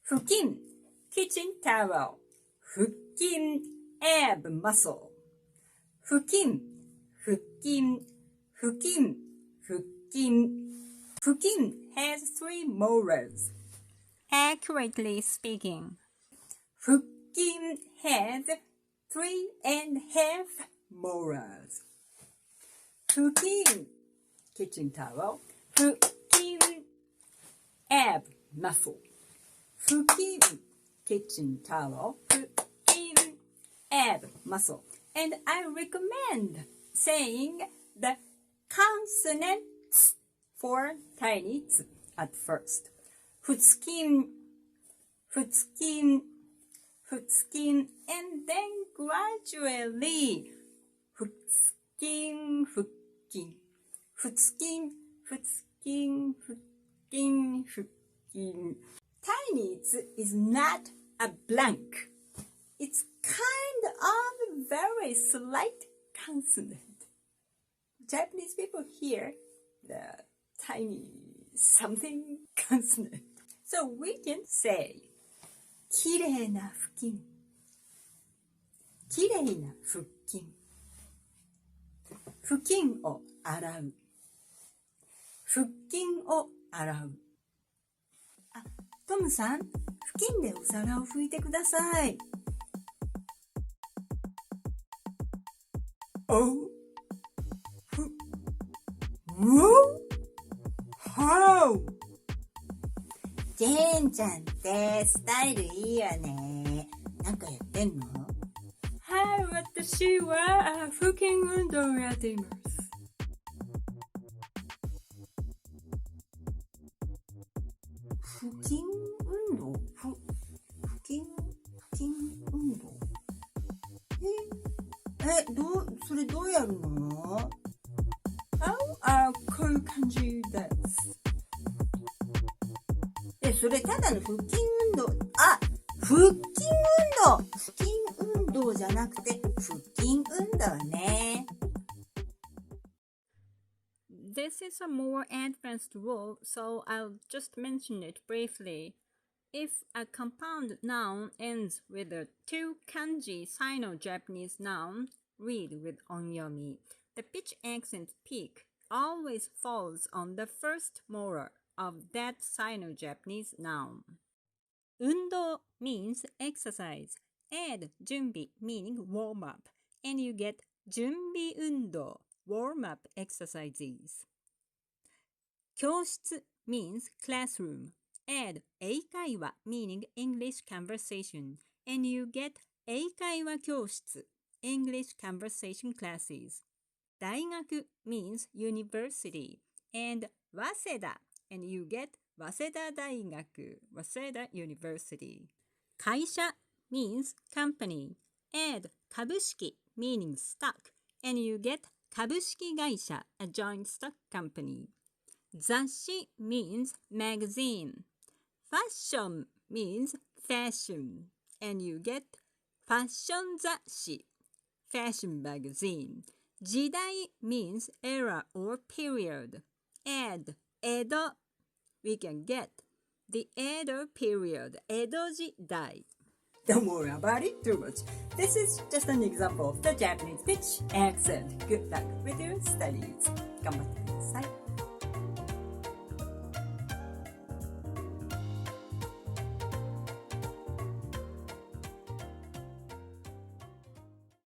fukin, kitchen towel. Fukin, ab muscle. Fukin, fukin, fukin, fukin. Fukin has 3 molars. Accurately speaking, fukin has 3.5 molars. Fukin, kitchen towel. Fukin, ab muscle. Fukin, kitchen towel. Fukin, ab muscle. And I recommend saying the consonants for tiny ts at first. Fukin, fukin, fukin, and then gradually fukin, fukin, fukin, fukin, fukin, fukin. Tiny ts is not a blank. It's kind of very slight consonant. Japanese people hear the tiny something consonant. So we can say きれいな布巾、きれいな腹筋、布巾を洗う、腹筋を洗う。あ、トムさん、布巾でお皿を拭いてください。お、ジェーンちゃんってスタイルいいよね。なんかやってんの？はい、私は腹筋運動をやっています。腹筋運動？腹筋運動？それどうやるの？こういう感じです。それただの腹筋運動。腹筋運動じゃなくて腹筋運動ね。This is a more advanced rule, so I'll just mention it briefly. If a compound noun ends with a 2 kanji Sino-Japanese noun, read with onyomi. The pitch accent peak always falls on the first molar of that Sino-Japanese noun. Undo means exercise. Add junbi meaning warm up, and you get junbi undo, warm up exercises. 教室 means classroom. Add 英会話 meaning English conversation, and you get 英会話教室 English conversation classes. 大学 means university, and 早稲田 and you get 早稲田大学 Waseda University. 会社 means company. Add 株式 meaning stock, and you get 株式会社 a joint stock company. 雑誌 means magazine. Fashion means fashion, and you get ファッション雑誌 fashion magazine. 時代 means era or period. Add 江戸 we can get the Edo period, 江戸時代. Don't worry about it too much. This is just an example of the Japanese pitch accent. Good luck with your studies. 頑張ってください。